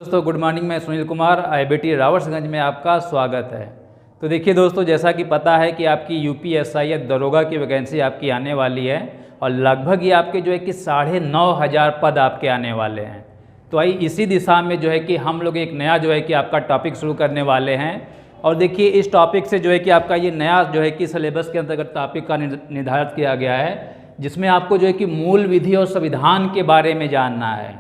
दोस्तों good morning. मैं Sunil Kumar IIT रावर्सगंज में आपका स्वागत है। तो देखिए दोस्तों, जैसा कि पता है कि आपकी यूपीएसआई या दरोगा की वैकेंसी आपकी आने वाली है और लगभग ये आपके जो है कि 9,500 पद आपके आने वाले हैं। तो आइए इसी दिशा में जो है कि हम लोग एक नया जो है कि आपका टॉपिक शुरू करने वाले हैं। और देखिए इस टॉपिक से जो है कि आपका ये नया जो है कि सिलेबस के अंतर्गत टॉपिक का निर्धारित किया गया है, जिसमें आपको जो है कि मूल विधि और संविधान के बारे में जानना है।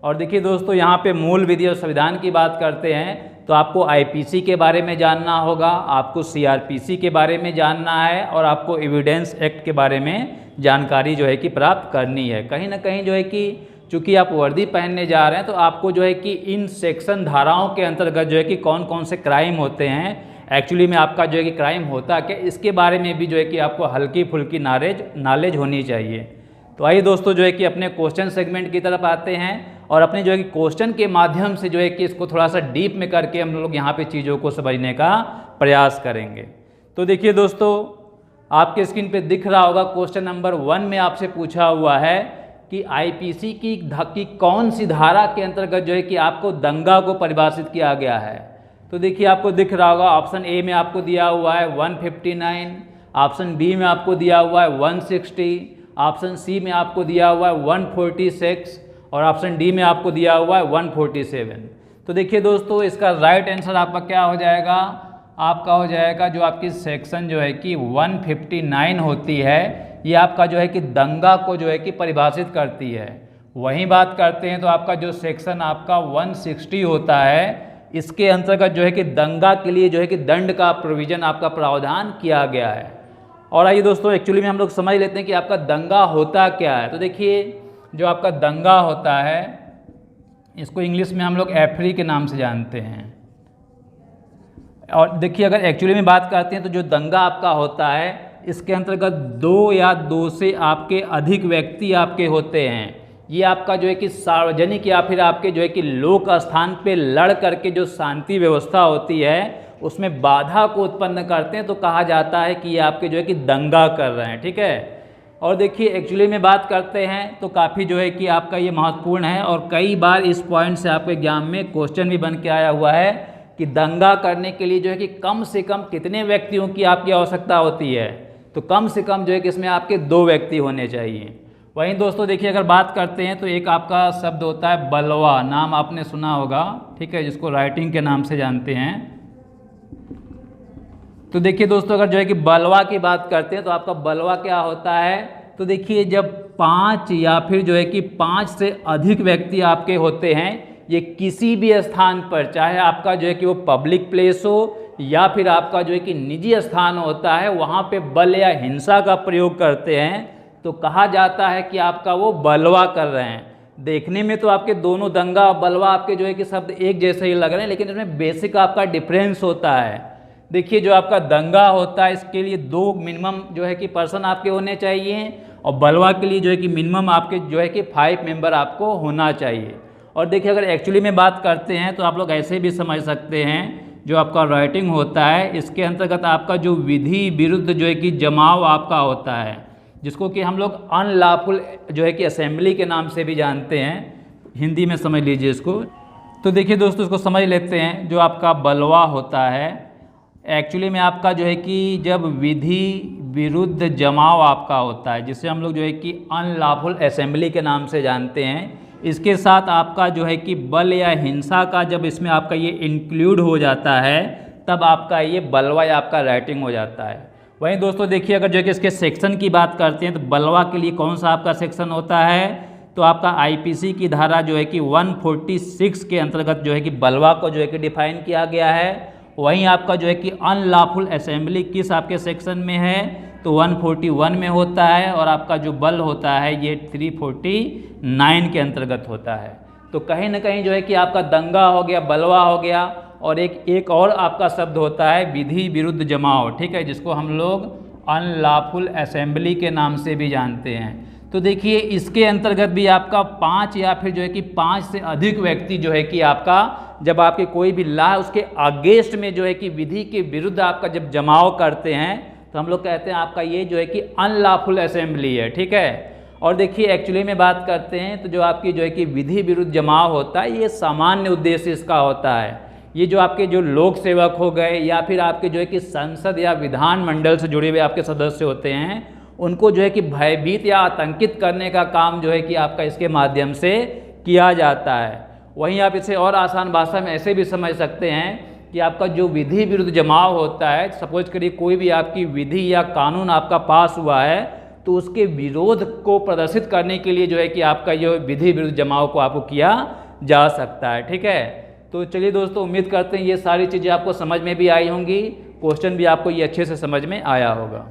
और देखिए दोस्तों, यहाँ पे मूल विधि और संविधान की बात करते हैं तो आपको आईपीसी के बारे में जानना होगा, आपको सीआरपीसी के बारे में जानना है और आपको एविडेंस एक्ट के बारे में जानकारी जो है कि प्राप्त करनी है। कहीं ना कहीं जो है कि चूँकि आप वर्दी पहनने जा रहे हैं तो आपको जो है कि इन सेक्शन धाराओं के अंतर्गत जो है कि कौन कौन से क्राइम होते हैं, एक्चुअली में आपका जो है कि क्राइम होता क्या, इसके बारे में भी जो है कि आपको हल्की फुल्की नॉलेज होनी चाहिए। तो आइए दोस्तों जो है कि अपने क्वेश्चन सेगमेंट की तरफ आते हैं और अपने जो है कि क्वेश्चन के माध्यम से जो है कि इसको थोड़ा सा डीप में करके हम लोग यहाँ पे चीज़ों को समझने का प्रयास करेंगे। तो देखिए दोस्तों, आपके स्क्रीन पे दिख रहा होगा क्वेश्चन नंबर 1 में आपसे पूछा हुआ है कि आईपीसी की कौन सी धारा के अंतर्गत जो है कि आपको दंगा को परिभाषित किया गया है। तो देखिए आपको दिख रहा होगा, ऑप्शन ए में आपको दिया हुआ है 159, ऑप्शन बी में आपको दिया हुआ है 160, ऑप्शन सी में आपको दिया हुआ है 146 और ऑप्शन डी में आपको दिया हुआ है 147। तो देखिए दोस्तों, इसका राइट आंसर आपका क्या हो जाएगा, आपका हो जाएगा जो आपकी सेक्शन जो है कि 159 होती है, ये आपका जो है कि दंगा को जो है कि परिभाषित करती है। वहीं बात करते हैं तो आपका जो सेक्शन आपका 160 होता है, इसके अंतर्गत जो है कि दंगा के लिए जो है कि दंड का प्रोविज़न आपका प्रावधान किया गया है। और आइए दोस्तों, एक्चुअली में हम लोग समझ लेते हैं कि आपका दंगा होता क्या है। तो देखिए जो आपका दंगा होता है, इसको इंग्लिश में हम लोग एफ्री के नाम से जानते हैं। और देखिए अगर एक्चुअली में बात करते हैं तो जो दंगा आपका होता है, इसके अंतर्गत 2 या 2 से आपके अधिक व्यक्ति आपके होते हैं। ये आपका जो है कि सार्वजनिक या फिर आपके जो है कि लोक स्थान पे लड़ करके जो शांति व्यवस्था होती है उसमें बाधा को उत्पन्न करते हैं, तो कहा जाता है कि ये आपके जो है कि दंगा कर रहे हैं। ठीक है। और देखिए एक्चुअली में बात करते हैं तो काफ़ी जो है कि आपका ये महत्वपूर्ण है और कई बार इस पॉइंट से आपके एग्जाम में क्वेश्चन भी बन के आया हुआ है कि दंगा करने के लिए जो है कि कम से कम कितने व्यक्तियों की आपकी आवश्यकता होती है। तो कम से कम जो है कि इसमें आपके 2 व्यक्ति होने चाहिए। वहीं दोस्तों देखिए अगर बात करते हैं तो एक आपका शब्द होता है बलवा, नाम आपने सुना होगा, ठीक है, जिसको राइटिंग के नाम से जानते हैं। तो देखिए दोस्तों, अगर जो है कि बलवा की बात करते हैं तो आपका बलवा क्या होता है, तो देखिए जब 5 या फिर जो है कि 5 से अधिक व्यक्ति आपके होते हैं, ये किसी भी स्थान पर, चाहे आपका जो है कि वो पब्लिक प्लेस हो या फिर आपका जो है कि निजी स्थान होता है, वहाँ पे बल या हिंसा का प्रयोग करते हैं, तो कहा जाता है कि आपका वो बलवा कर रहे हैं। देखने में तो आपके दोनों दंगा और बलवा आपके जो है कि शब्द एक जैसे ही लग रहे हैं, लेकिन इसमें बेसिक आपका डिफरेंस होता है। देखिए जो आपका दंगा होता है, इसके लिए 2 मिनिमम जो है कि पर्सन आपके होने चाहिए और बलवा के लिए जो है कि मिनिमम आपके जो है कि 5 मेंबर आपको होना चाहिए। और देखिए अगर एक्चुअली में बात करते हैं तो आप लोग ऐसे भी समझ सकते हैं, जो आपका राइटिंग होता है इसके अंतर्गत आपका जो विधि विरुद्ध जो है कि जमाव आपका होता है, जिसको कि हम लोग अनलॉफुल जो है कि असेंबली के नाम से भी जानते हैं, हिंदी में समझ लीजिए इसको। तो देखिए दोस्तों, इसको समझ लेते हैं। जो आपका बलवा होता है, एक्चुअली में आपका जो है कि जब विधि विरुद्ध जमाव आपका होता है, जिसे हम लोग जो है कि अनलॉफुल असेंबली के नाम से जानते हैं, इसके साथ आपका जो है कि बल या हिंसा का जब इसमें आपका ये इंक्लूड हो जाता है, तब आपका ये बलवा या आपका राइटिंग हो जाता है। वहीं दोस्तों देखिए अगर जो है कि इसके सेक्शन की बात करते हैं तो बलवा के लिए कौन सा आपका सेक्शन होता है, तो आपका आईपीसी की धारा जो है कि 146 के अंतर्गत जो है कि बलवा को जो है कि डिफाइन किया गया है। वहीं आपका जो है कि अनलॉफुल असेंबली किस आपके सेक्शन में है, तो 141 में होता है और आपका जो बल होता है ये 349 के अंतर्गत होता है। तो कहीं ना कहीं जो है कि आपका दंगा हो गया, बलवा हो गया, और एक और आपका शब्द होता है विधि विरुद्ध जमाव, ठीक है, जिसको हम लोग अनलॉफुल असेंबली के नाम से भी जानते हैं। तो देखिए इसके अंतर्गत भी आपका 5 या फिर जो है कि 5 से अधिक व्यक्ति जो है कि आपका जब आपके कोई भी लॉ उसके अगेंस्ट में जो है कि विधि के विरुद्ध आपका जब जमाव करते हैं, तो हम लोग कहते हैं आपका ये जो है कि अनलॉफुल असेंबली है। ठीक है। और देखिए एक्चुअली में बात करते हैं तो जो आपकी जो है कि विधि विरुद्ध जमाव होता है, ये सामान्य उद्देश्य इसका होता है। ये जो आपके जो लोक सेवक हो गए या फिर आपके जो है कि संसद या विधानमंडल से जुड़े हुए आपके सदस्य होते हैं, उनको जो है कि भयभीत या आतंकित करने का काम जो है कि आपका इसके माध्यम से किया जाता है। वहीं आप इसे और आसान भाषा में ऐसे भी समझ सकते हैं कि आपका जो विधि विरुद्ध जमाव होता है, सपोज करिए कोई भी आपकी विधि या कानून आपका पास हुआ है, तो उसके विरोध को प्रदर्शित करने के लिए जो है कि आपका ये विधि विरुद्ध जमाव को आपको किया जा सकता है। ठीक है, तो चलिए दोस्तों, उम्मीद करते हैं ये सारी चीज़ें आपको समझ में भी आई होंगी, क्वेश्चन भी आपको ये अच्छे से समझ में आया होगा।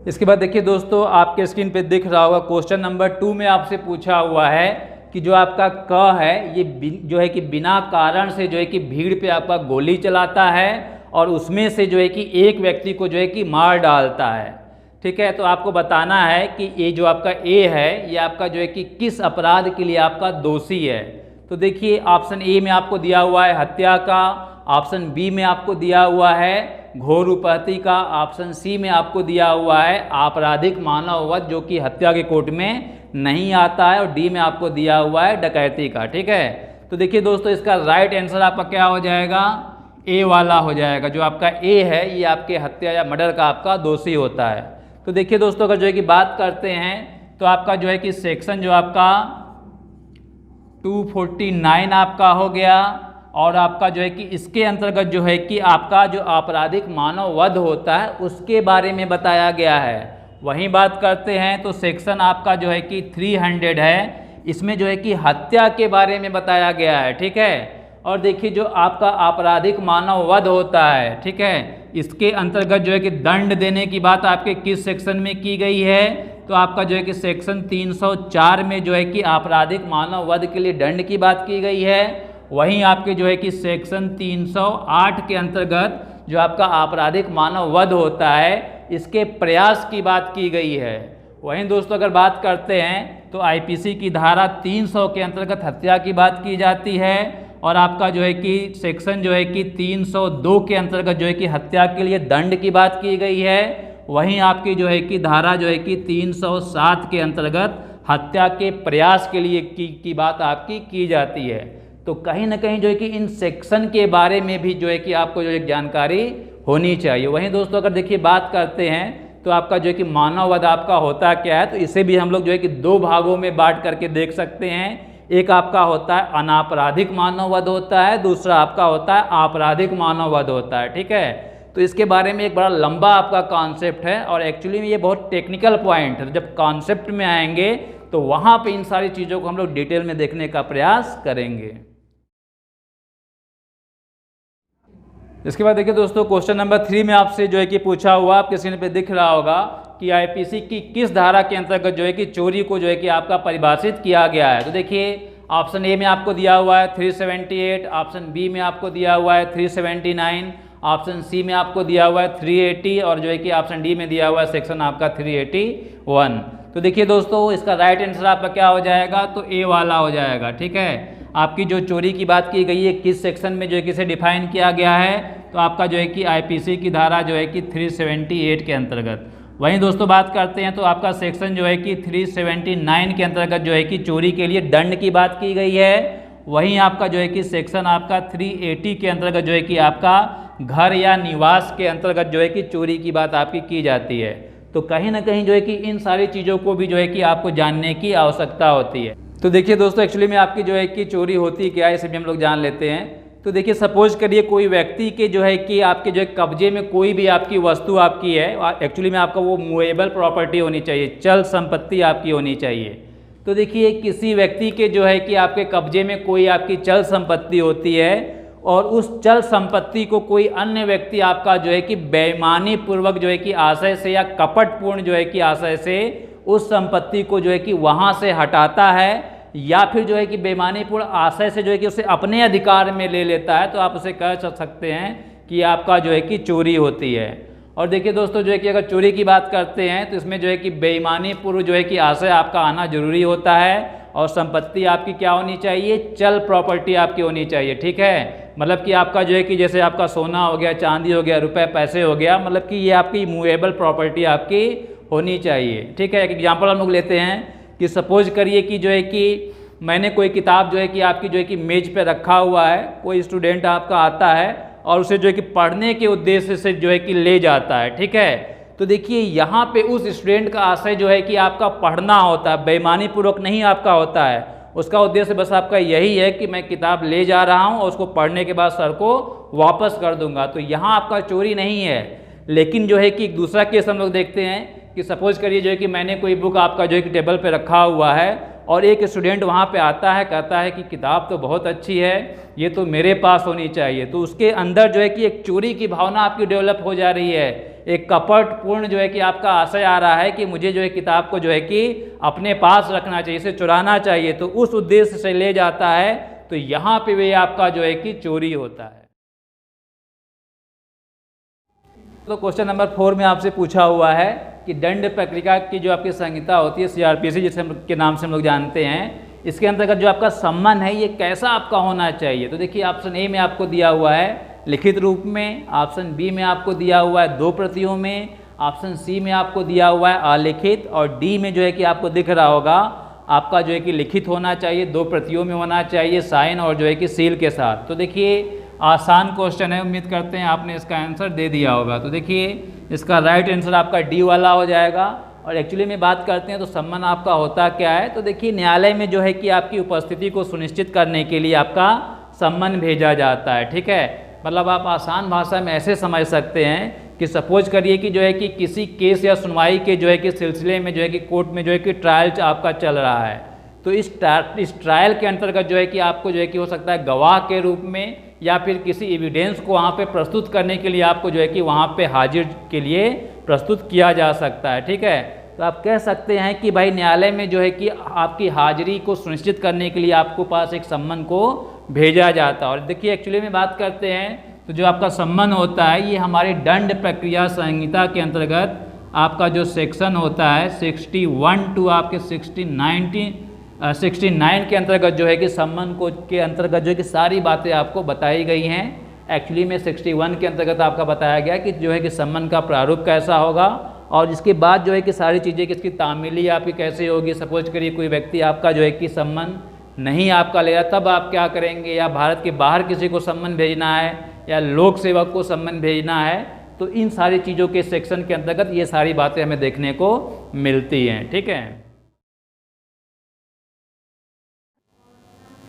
इसके बाद देखिए दोस्तों, आपके स्क्रीन पे दिख रहा होगा क्वेश्चन नंबर 2 में आपसे पूछा हुआ है कि जो आपका क है, ये जो है कि बिना कारण से जो है कि भीड़ पे आपका गोली चलाता है और उसमें से जो है कि एक व्यक्ति को जो है कि मार डालता है। ठीक है, तो आपको बताना है कि ये जो आपका ए है, ये आपका जो है कि किस अपराध के लिए आपका दोषी है। तो देखिए ऑप्शन ए में आपको दिया हुआ है हत्या का, ऑप्शन बी में आपको दिया हुआ है घोर उपहति का, ऑप्शन सी में आपको दिया हुआ है आपराधिक मानववध जो कि हत्या के कोट में नहीं आता है, और डी में आपको दिया हुआ है डकैती का। ठीक है, तो देखिए दोस्तों, इसका राइट आंसर आपका क्या हो जाएगा, ए वाला हो जाएगा। जो आपका ए है, ये आपके हत्या या मर्डर का आपका दोषी होता है। तो देखिए दोस्तों, अगर जो है कि बात करते हैं तो आपका जो है कि सेक्शन जो आपका 249 आपका हो गया, और आपका जो है कि इसके अंतर्गत जो है कि आपका जो आपराधिक मानववध होता है उसके बारे में बताया गया है। वहीं बात करते हैं तो सेक्शन आपका जो है कि 300 है, इसमें जो है कि हत्या के बारे में बताया गया है। ठीक है, और देखिए जो आपका आपराधिक मानववध होता है, ठीक है, इसके अंतर्गत जो है कि दंड देने की बात आपके किस सेक्शन में की गई है, तो आपका जो है कि सेक्शन 304 में जो है कि आपराधिक मानववध के लिए दंड की बात की गई है। वहीं आपके जो है कि सेक्शन 308 के अंतर्गत जो आपका आपराधिक मानववध होता है, इसके प्रयास की बात की गई है। वहीं दोस्तों, अगर बात करते हैं तो आईपीसी की धारा 300 के अंतर्गत हत्या की बात की जाती है, और आपका जो है कि सेक्शन जो है कि 302 के अंतर्गत जो है कि हत्या के लिए दंड की बात की गई है। वहीं आपकी जो है कि धारा जो है कि 307 के अंतर्गत हत्या के प्रयास के लिए की बात आपकी की जाती है। तो कहीं ना कहीं जो है कि इन सेक्शन के बारे में भी जो है कि आपको जो है जानकारी होनी चाहिए। वहीं दोस्तों, अगर देखिए बात करते हैं तो आपका जो है कि मानववध आपका होता क्या है, तो इसे भी हम लोग जो है कि 2 भागों में बांट करके देख सकते हैं। एक आपका होता है अनापराधिक मानववध होता है, दूसरा आपका होता है आपराधिक मानववध होता है। ठीक है, तो इसके बारे में एक बड़ा लंबा आपका कॉन्सेप्ट है, और एक्चुअली में ये बहुत टेक्निकल पॉइंट है। जब कॉन्सेप्ट में आएंगे तो वहाँ पे इन सारी चीज़ों को हम लोग डिटेल में देखने का प्रयास करेंगे। इसके बाद देखिए दोस्तों, क्वेश्चन नंबर 3 में आपसे जो है कि पूछा हुआ, आपके स्क्रीन पे दिख रहा होगा कि आईपीसी की किस धारा के अंतर्गत जो है कि चोरी को जो है कि आपका परिभाषित किया गया है। तो देखिए ऑप्शन ए में आपको दिया हुआ है 378, ऑप्शन बी में आपको दिया हुआ है 379, ऑप्शन सी में आपको दिया हुआ है 380, और जो है कि ऑप्शन डी में दिया हुआ है सेक्शन आपका 381। तो देखिए दोस्तों, इसका राइट आंसर आपका क्या हो जाएगा, तो ए वाला हो जाएगा। ठीक है, आपकी जो चोरी की बात की गई है किस सेक्शन में जो है कि इसे डिफाइन किया गया है, तो आपका जो है कि आईपीसी की धारा जो है कि 378 के अंतर्गत। वहीं दोस्तों बात करते हैं तो आपका सेक्शन जो है कि 379 के अंतर्गत जो है कि चोरी के लिए दंड की बात की गई है। वहीं आपका जो है कि सेक्शन आपका 380 के अंतर्गत जो है कि आपका घर या निवास के अंतर्गत जो है कि चोरी की बात आपकी की जाती है। तो कहीं ना कहीं जो है कि इन सारी चीज़ों को भी जो है कि आपको जानने की आवश्यकता होती है। तो देखिए दोस्तों, एक्चुअली में आपकी जो है कि चोरी होती क्या है, इसे भी हम लोग जान लेते हैं। तो देखिए सपोज करिए कोई व्यक्ति के जो है कि आपके जो है कब्जे में कोई भी आपकी वस्तु आपकी है, एक्चुअली में आपका वो मूवेबल प्रॉपर्टी होनी चाहिए, चल संपत्ति आपकी होनी चाहिए। तो देखिए किसी व्यक्ति के जो है कि आपके कब्जे में कोई आपकी चल संपत्ति होती है, और उस चल संपत्ति को कोई अन्य व्यक्ति आपका जो है कि बेईमानी पूर्वक जो है कि आशय से या कपटपूर्ण जो है कि आशय से उस संपत्ति को जो है कि वहाँ से हटाता है, या फिर जो है कि बेईमानीपूर्ण आशय से जो है कि उसे अपने अधिकार में ले लेता है, तो आप उसे कह सकते हैं कि आपका जो है कि चोरी होती है। और देखिए दोस्तों, जो है कि अगर चोरी की बात करते हैं तो इसमें जो है कि बेईमानीपूर्ण जो है कि आशय आपका आना जरूरी होता है, और संपत्ति आपकी क्या होनी चाहिए, चल प्रॉपर्टी आपकी होनी चाहिए। ठीक है, मतलब कि आपका जो है कि जैसे आपका सोना हो गया, चांदी हो गया, रुपए पैसे हो गया, मतलब कि ये आपकी मूवेबल प्रॉपर्टी आपकी होनी चाहिए। ठीक है, एक एग्जांपल हम लोग लेते हैं कि सपोज करिए कि जो है कि मैंने कोई किताब जो है कि आपकी जो है कि मेज पे रखा हुआ है, कोई स्टूडेंट आपका आता है और उसे जो है कि पढ़ने के उद्देश्य से जो है कि ले जाता है। ठीक है, तो देखिए यहाँ पे उस स्टूडेंट का आशय जो है कि आपका पढ़ना होता है, बेईमानी पूर्वक नहीं आपका होता है। उसका उद्देश्य बस आपका यही है कि मैं किताब ले जा रहा हूँ और उसको पढ़ने के बाद सर को वापस कर दूंगा। तो यहाँ आपका चोरी नहीं है। लेकिन जो है कि एक दूसरा केस हम लोग देखते हैं कि सपोज करिए जो है कि मैंने कोई बुक आपका जो है कि टेबल पे रखा हुआ है और एक स्टूडेंट वहाँ पे आता है, कहता है कि किताब तो बहुत अच्छी है, ये तो मेरे पास होनी चाहिए। तो उसके अंदर जो है कि एक चोरी की भावना आपकी डेवलप हो जा रही है, एक कपटपूर्ण जो है कि आपका आशय आ रहा है कि मुझे जो है किताब को जो है कि अपने पास रखना चाहिए, इसे चुराना चाहिए। तो उस उद्देश्य से ले जाता है, तो यहाँ पे वे आपका जो है कि चोरी होता है। तो क्वेश्चन नंबर 4 में आपसे पूछा हुआ है कि दंड प्रक्रिया की जो आपकी संहिता होती है, सीआरपीसी जिसे के नाम से हम लोग जानते हैं, इसके अंतर्गत जो आपका सम्मन है ये कैसा आपका होना चाहिए। तो देखिए ऑप्शन ए में आपको दिया हुआ है लिखित रूप में, ऑप्शन बी में आपको दिया हुआ है 2 प्रतियों में, ऑप्शन सी में आपको दिया हुआ है अलिखित, और डी में जो है कि आपको दिख रहा होगा आपका जो है कि लिखित होना चाहिए, 2 प्रतियों में होना चाहिए, साइन और जो है कि सील के साथ। तो देखिए आसान क्वेश्चन है, उम्मीद करते हैं आपने इसका आंसर दे दिया होगा। तो देखिए इसका राइट आंसर आपका डी वाला हो जाएगा। और एक्चुअली में बात करते हैं तो सम्मन आपका होता क्या है। तो देखिए न्यायालय में जो है कि आपकी उपस्थिति को सुनिश्चित करने के लिए आपका सम्मन भेजा जाता है। ठीक है, मतलब आप आसान भाषा में ऐसे समझ सकते हैं कि सपोज करिए कि जो है कि किसी केस या सुनवाई के जो है कि सिलसिले में जो है कि कोर्ट में जो है कि ट्रायल आपका चल रहा है। तो इस ट्रायल के अंतर्गत जो है कि आपको जो है कि हो सकता है गवाह के रूप में या फिर किसी एविडेंस को वहाँ पे प्रस्तुत करने के लिए आपको जो है कि वहाँ पे हाजिर के लिए प्रस्तुत किया जा सकता है। ठीक है, तो आप कह सकते हैं कि भाई न्यायालय में जो है कि आपकी हाजिरी को सुनिश्चित करने के लिए आपको पास एक सम्मन को भेजा जाता है। और देखिए एक्चुअली में बात करते हैं तो जो आपका सम्मन होता है ये हमारी दंड प्रक्रिया संहिता के अंतर्गत आपका जो सेक्शन होता है 61 टू आपके 69 के अंतर्गत जो है कि सम्मन को के अंतर्गत जो है कि सारी बातें आपको बताई गई हैं। एक्चुअली में 61 के अंतर्गत आपका बताया गया कि जो है कि सम्मन का प्रारूप कैसा होगा और इसके बाद जो है कि सारी चीज़ें कि इसकी तामीली आपकी कैसे होगी। सपोज करिए कोई व्यक्ति आपका जो है कि सम्मन नहीं आपका लेगा, तब आप क्या करेंगे, या भारत के बाहर किसी को सम्मन भेजना है या लोक सेवक को सम्मन भेजना है। तो इन सारी चीज़ों के सेक्शन के अंतर्गत ये सारी बातें हमें देखने को मिलती हैं। ठीक है,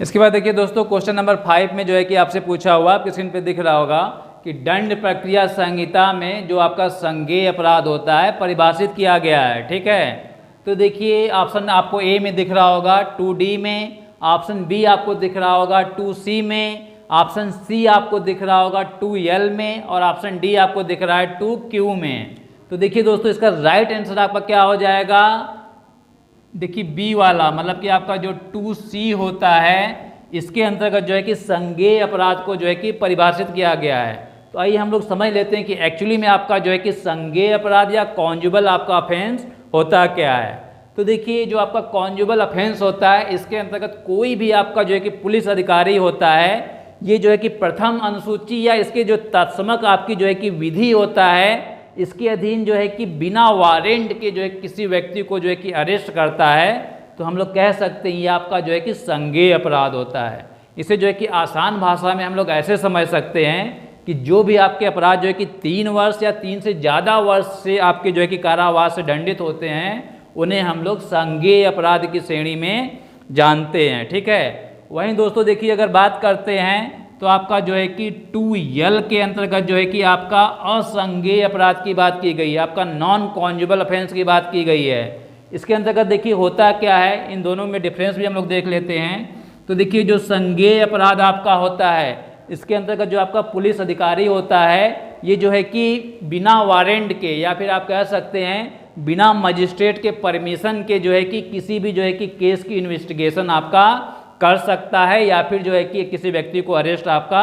इसके बाद देखिए दोस्तों क्वेश्चन नंबर 5 में जो है कि आपसे पूछा हुआ, आपके स्क्रीन पे दिख रहा होगा कि दंड प्रक्रिया संहिता में जो आपका संज्ञेय अपराध होता है परिभाषित किया गया है। ठीक है, तो देखिए ऑप्शन आपको ए में दिख रहा होगा 2D में, ऑप्शन बी आपको दिख रहा होगा 2C में, ऑप्शन सी आपको दिख रहा होगा 2L में और ऑप्शन डी आपको दिख रहा है 2Q में। तो देखिए दोस्तों इसका राइट आंसर आपका क्या हो जाएगा, देखिए बी वाला, मतलब कि आपका जो 2C होता है इसके अंतर्गत जो है कि संज्ञेय अपराध को जो है कि परिभाषित किया गया है। तो आइए हम लोग समझ लेते हैं कि एक्चुअली में आपका जो है कि संज्ञेय अपराध या कॉन्जुगल आपका ऑफेंस होता क्या है। तो देखिए जो आपका कॉन्जुगल ऑफेंस होता है इसके अंतर्गत कोई भी आपका जो है कि पुलिस अधिकारी होता है, ये जो है कि प्रथम अनुसूची या इसके जो तत्समक आपकी जो है कि विधि होता है इसके अधीन जो है कि बिना वारंट के जो है किसी व्यक्ति को जो है कि अरेस्ट करता है, तो हम लोग कह सकते हैं ये आपका जो है कि संज्ञेय अपराध होता है। इसे जो है कि आसान भाषा में हम लोग ऐसे समझ सकते हैं कि जो भी आपके अपराध जो है कि 3 वर्ष या 3 से ज़्यादा वर्ष से आपके जो है कि कारावास से दंडित होते हैं उन्हें हम लोग संज्ञेय अपराध की श्रेणी में जानते हैं। ठीक है, वहीं दोस्तों देखिए अगर बात करते हैं तो आपका जो है कि 2L के अंतर्गत जो है कि आपका असंज्ञेय अपराध की बात की गई है, आपका नॉन कॉन्जुगल ऑफेंस की बात की गई है। इसके अंतर्गत देखिए होता क्या है, इन दोनों में डिफरेंस भी हम लोग देख लेते हैं। तो देखिए जो संज्ञेय अपराध आपका होता है इसके अंतर्गत जो आपका पुलिस अधिकारी होता है ये जो है कि बिना वारंट के या फिर आप कह सकते हैं बिना मजिस्ट्रेट के परमिशन के जो है कि किसी भी जो है कि केस की इन्वेस्टिगेशन आपका कर सकता है या फिर जो है कि किसी व्यक्ति को अरेस्ट आपका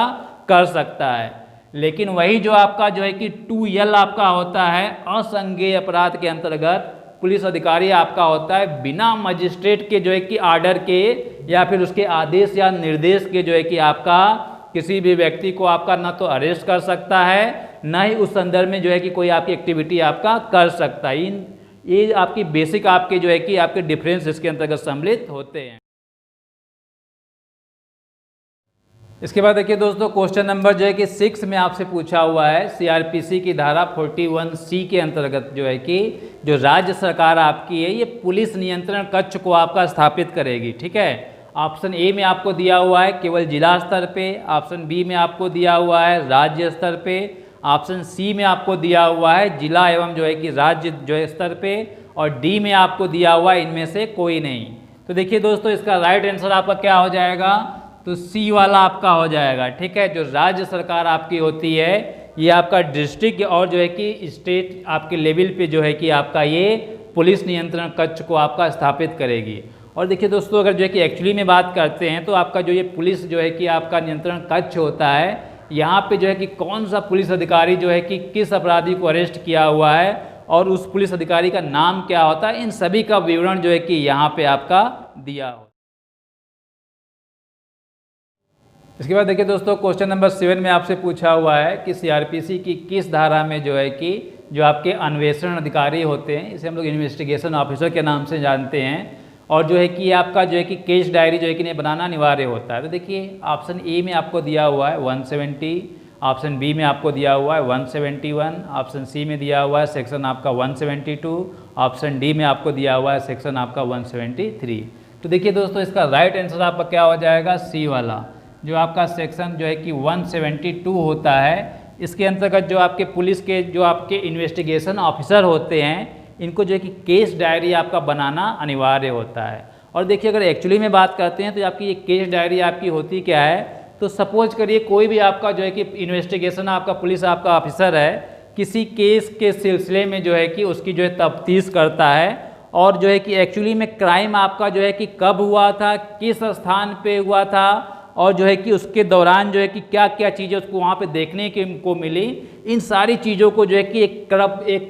कर सकता है। लेकिन वही जो आपका जो है कि 2L आपका होता है असंज्ञेय अपराध के अंतर्गत, पुलिस अधिकारी आपका होता है बिना मजिस्ट्रेट के जो है कि आर्डर के या फिर उसके आदेश या निर्देश के जो है कि आपका किसी भी व्यक्ति को आपका ना तो अरेस्ट कर सकता है, ना ही उस संदर्भ में जो है कि कोई आपकी एक्टिविटी आपका कर सकता है। ये आपकी बेसिक आपके जो है कि आपके डिफरेंस इसके अंतर्गत सम्मिलित होते हैं। इसके बाद देखिए दोस्तों, क्वेश्चन नंबर जो है कि 6 में आपसे पूछा हुआ है सीआरपीसी की धारा 41C के अंतर्गत जो है कि जो राज्य सरकार आपकी है ये पुलिस नियंत्रण कक्ष को आपका स्थापित करेगी। ठीक है, ऑप्शन ए में आपको दिया हुआ है केवल जिला स्तर पे, ऑप्शन बी में आपको दिया हुआ है राज्य स्तर पे, ऑप्शन सी में आपको दिया हुआ है जिला एवं जो है कि राज्य जो है स्तर पे, और डी में आपको दिया हुआ है इनमें से कोई नहीं। तो देखिए दोस्तों, इसका राइट आंसर आपका क्या हो जाएगा, तो सी वाला आपका हो जाएगा। ठीक है, जो राज्य सरकार आपकी होती है ये आपका डिस्ट्रिक्ट और जो है कि स्टेट आपके लेवल पे जो है कि आपका ये पुलिस नियंत्रण कक्ष को आपका स्थापित करेगी। और देखिए दोस्तों, अगर जो है कि एक्चुअली में बात करते हैं तो आपका जो ये पुलिस जो है कि आपका नियंत्रण कक्ष होता है, यहाँ पे जो है कि कौन सा पुलिस अधिकारी जो है कि किस अपराधी को अरेस्ट किया हुआ है और उस पुलिस अधिकारी का नाम क्या होता है, इन सभी का विवरण जो है कि यहाँ पे आपका दिया हो। इसके बाद देखिए दोस्तों, क्वेश्चन नंबर 7 में आपसे पूछा हुआ है कि सीआरपीसी की किस धारा में जो है कि जो आपके अन्वेषण अधिकारी होते हैं, इसे हम लोग इन्वेस्टिगेशन ऑफिसर के नाम से जानते हैं, और जो है कि आपका जो है कि केस डायरी जो है कि नहीं बनाना अनिवार्य होता है। तो देखिए ऑप्शन ए में आपको दिया हुआ है 170, ऑप्शन बी में आपको दिया हुआ है 171, ऑप्शन सी में दिया हुआ है सेक्शन आपका 172, ऑप्शन डी में आपको दिया हुआ है सेक्शन आपका 173। तो देखिए दोस्तों, इसका राइट आंसर आपका क्या हो जाएगा, सी वाला, जो आपका सेक्शन जो है कि 172 होता है। इसके अंतर्गत जो आपके पुलिस के जो आपके इन्वेस्टिगेशन ऑफिसर होते हैं, इनको जो है कि केस डायरी आपका बनाना अनिवार्य होता है। और देखिए, अगर एक्चुअली में बात करते हैं तो आपकी ये केस डायरी आपकी होती क्या है, तो सपोज करिए कोई भी आपका जो है कि इन्वेस्टिगेशन आपका पुलिस आपका ऑफिसर है, किसी केस के सिलसिले में जो है कि उसकी जो है तफ्तीश करता है, और जो है कि एक्चुअली में क्राइम आपका जो है कि कब हुआ था, किस स्थान पे हुआ था, और जो है कि उसके दौरान जो है कि क्या क्या चीज़ें उसको वहाँ पे देखने को मिली, इन सारी चीज़ों को जो है कि एक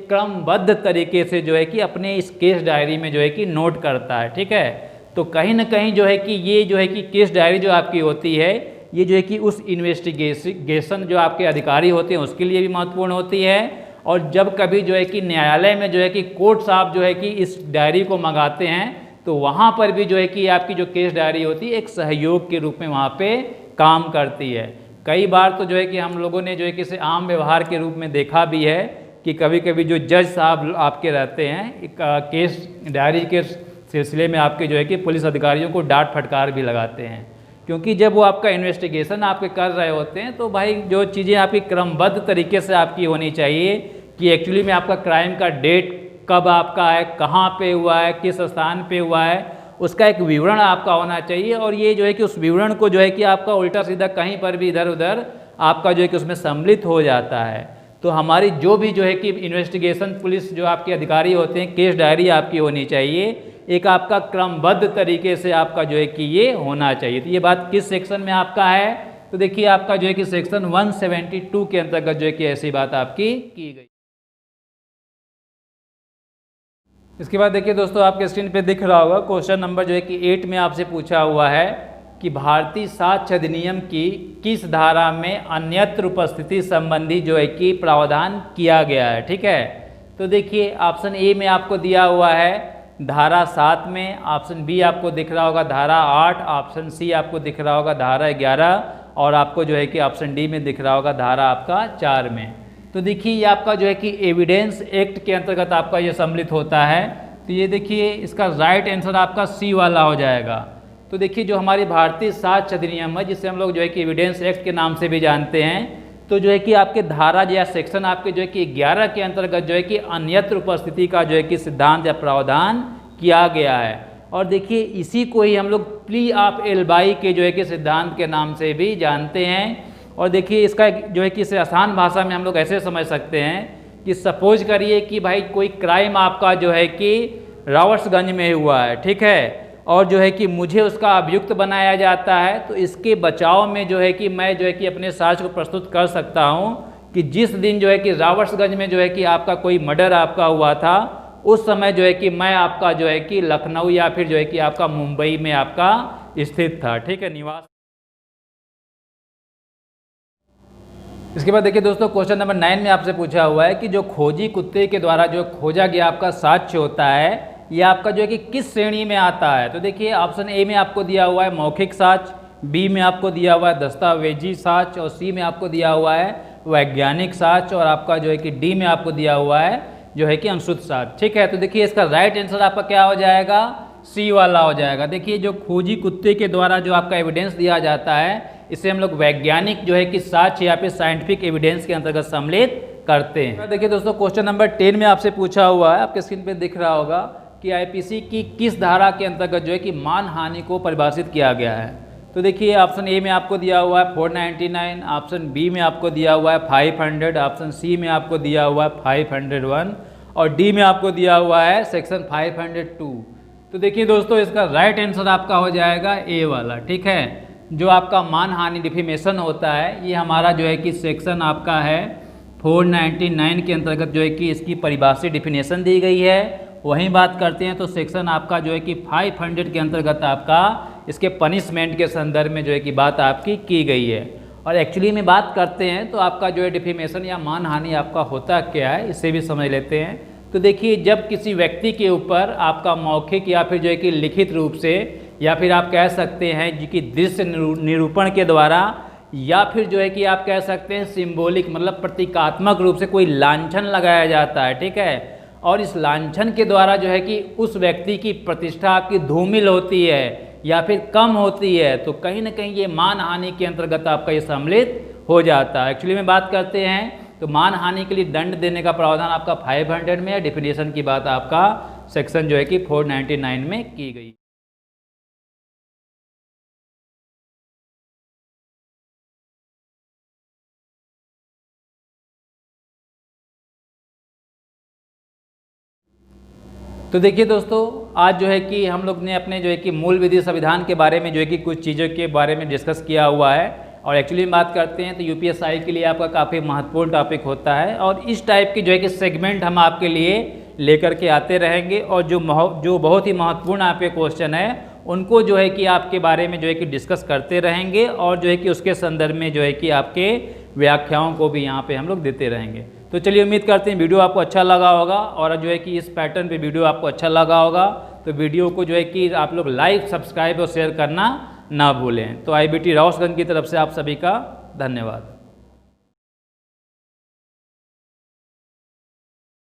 क्रमबद्ध तरीके से जो है कि अपने इस केस डायरी में जो है कि नोट करता है। ठीक है, तो कहीं ना कहीं जो है कि ये जो है कि केस डायरी जो आपकी होती है, ये जो है कि उस इन्वेस्टिगेशन जो आपके अधिकारी होते हैं उसके लिए भी महत्वपूर्ण होती है। और जब कभी जो है कि न्यायालय में जो है कि कोर्ट साहब जो है कि इस डायरी को मंगाते हैं, तो वहाँ पर भी जो है कि आपकी जो केस डायरी होती है एक सहयोग के रूप में वहाँ पे काम करती है। कई बार तो जो है कि हम लोगों ने जो है कि इसे आम व्यवहार के रूप में देखा भी है कि कभी कभी जो जज साहब आपके रहते हैं, एक केस डायरी के सिलसिले में आपके जो है कि पुलिस अधिकारियों को डांट फटकार भी लगाते हैं, क्योंकि जब वो आपका इन्वेस्टिगेशन आपके कर रहे होते हैं तो भाई जो चीज़ें आपकी क्रमबद्ध तरीके से आपकी होनी चाहिए कि एक्चुअली में आपका क्राइम का डेट कब आपका है, कहाँ पे हुआ है, किस स्थान पे हुआ है, उसका एक विवरण आपका होना चाहिए। और ये जो है कि उस विवरण को जो है कि आपका उल्टा सीधा कहीं पर भी इधर उधर आपका जो है कि उसमें सम्मिलित हो जाता है। तो हमारी जो भी जो है कि इन्वेस्टिगेशन पुलिस जो आपके अधिकारी होते हैं, केस डायरी आपकी होनी चाहिए, एक आपका क्रमबद्ध तरीके से आपका जो है कि ये होना चाहिए। तो ये बात किस सेक्शन में आपका है, तो देखिए आपका जो है कि सेक्शन 172 के अंतर्गत जो है कि ऐसी बात आपकी की गई। इसके बाद देखिए दोस्तों, आपके स्क्रीन पे दिख रहा होगा क्वेश्चन नंबर जो है कि 8 में आपसे पूछा हुआ है कि भारतीय साक्ष्य अधिनियम की किस धारा में अन्यत्र उपस्थिति संबंधी जो है कि प्रावधान किया गया है। ठीक है, तो देखिए ऑप्शन ए में आपको दिया हुआ है धारा 7 में, ऑप्शन बी आपको दिख रहा होगा धारा 8, ऑप्शन सी आपको दिख रहा होगा धारा 11, और आपको जो है कि ऑप्शन डी में दिख रहा होगा धारा आपका 4 में। तो देखिए ये आपका जो है कि एविडेंस एक्ट के अंतर्गत आपका ये सम्मिलित होता है। तो ये देखिए इसका राइट आंसर आपका सी वाला हो जाएगा। तो देखिए जो हमारी भारतीय साक्ष्य अधिनियम है, जिसे हम लोग जो है कि एविडेंस एक्ट के नाम से भी जानते हैं, तो जो है कि आपके धारा या सेक्शन आपके जो है कि 11 के अंतर्गत जो है कि अन्यत्र उपस्थिति का जो है कि सिद्धांत या प्रावधान किया गया है। और देखिए इसी को ही हम लोग प्ली ऑफ एल्बाई के जो है कि सिद्धांत के नाम से भी जानते हैं। और देखिए इसका जो है कि इसे आसान भाषा में हम लोग ऐसे समझ सकते हैं कि सपोज करिए कि भाई कोई क्राइम आपका जो है कि रावर्ट्सगंज में हुआ है, ठीक है, और जो है कि मुझे उसका अभियुक्त बनाया जाता है, तो इसके बचाव में जो है कि मैं जो है कि अपने साक्ष्य को प्रस्तुत कर सकता हूँ कि जिस दिन जो है कि रावर्ट्सगंज में जो है कि आपका कोई मर्डर आपका हुआ था, उस समय जो है कि मैं आपका जो है कि लखनऊ या फिर जो है कि आपका मुंबई में आपका स्थित था, ठीक है, निवास। इसके बाद देखिए दोस्तों, क्वेश्चन नंबर 9 में आपसे पूछा हुआ है कि जो खोजी कुत्ते के द्वारा जो खोजा गया आपका साक्ष्य होता है, ये आपका जो है कि किस श्रेणी में आता है। तो देखिए ऑप्शन ए में आपको दिया हुआ है मौखिक साक्ष्य, बी में आपको दिया हुआ है दस्तावेजी साक्ष्य, और सी में आपको दिया हुआ है वैज्ञानिक साक्ष्य, और आपका जो है कि डी में आपको दिया हुआ है जो है कि अनुश्रुत साक्ष्य, ठीक है। तो देखिए इसका राइट आंसर आपका क्या हो जाएगा, सी वाला हो जाएगा। देखिए जो खोजी कुत्ते के द्वारा जो आपका एविडेंस दिया जाता है, इसे हम लोग वैज्ञानिक जो है कि साक्ष्य या फिर साइंटिफिक एविडेंस के अंतर्गत सम्मिलित करते हैं। देखिए दोस्तों, क्वेश्चन नंबर 10 में आपसे पूछा हुआ है, आपके स्क्रीन पे दिख रहा होगा कि आईपीसी की किस धारा के अंतर्गत जो है कि मानहानि को परिभाषित किया गया है। तो देखिए ऑप्शन ए में आपको दिया हुआ है 499, ऑप्शन बी में आपको दिया हुआ है 500, ऑप्शन सी में आपको दिया हुआ है 501, और डी में आपको दिया हुआ है सेक्शन 502। तो देखिए दोस्तों, इसका राइट आंसर आपका हो जाएगा ए वाला, ठीक है। जो आपका मानहानि डिफेमेशन होता है, ये हमारा जो है कि सेक्शन आपका है 499 के अंतर्गत जो है कि इसकी परिभाषित डिफिनेशन दी गई है। वहीं बात करते हैं तो सेक्शन आपका जो है कि 500 के अंतर्गत आपका इसके पनिशमेंट के संदर्भ में जो है कि बात आपकी की गई है। और एक्चुअली में बात करते हैं तो आपका जो है डिफेमेशन या मानहानि आपका होता क्या है, इसे भी समझ लेते हैं। तो देखिए, जब किसी व्यक्ति के ऊपर आपका मौखिक या फिर जो है कि लिखित रूप से, या फिर आप कह सकते हैं जी कि दृश्य निरूपण के द्वारा, या फिर जो है कि आप कह सकते हैं सिंबॉलिक मतलब प्रतीकात्मक रूप से कोई लांछन लगाया जाता है, ठीक है। और इस लांछन के द्वारा जो है कि उस व्यक्ति की प्रतिष्ठा आपकी धूमिल होती है या फिर कम होती है, तो कहीं ना कहीं ये मानहानि के अंतर्गत आपका ये सम्मिलित हो जाता है। एक्चुअली में बात करते हैं तो मानहानि के लिए दंड देने का प्रावधान आपका 500 में है। डिफिनेशन की बात आपका सेक्शन जो है कि 499 में की गई। तो देखिए दोस्तों, आज जो है कि हम लोग ने अपने जो है कि मूल विधि संविधान के बारे में जो है कि कुछ चीज़ों के बारे में डिस्कस किया हुआ है। और एक्चुअली बात करते हैं तो यूपीएससी के लिए आपका काफ़ी महत्वपूर्ण टॉपिक होता है, और इस टाइप की जो है कि सेगमेंट हम आपके लिए लेकर के आते रहेंगे। और जो बहुत ही महत्वपूर्ण आपके क्वेश्चन है, उनको जो है कि आपके बारे में जो है कि डिस्कस करते रहेंगे, और जो है कि उसके संदर्भ में जो है कि आपके व्याख्याओं को भी यहाँ पे हम लोग देते रहेंगे। तो चलिए, उम्मीद करते हैं वीडियो आपको अच्छा लगा होगा, और जो है कि इस पैटर्न पे वीडियो आपको अच्छा लगा होगा। तो वीडियो को जो है कि आप लोग लाइक, सब्सक्राइब और शेयर करना ना भूलें। तो आईबीटी रावसगंज की तरफ से आप सभी का धन्यवाद।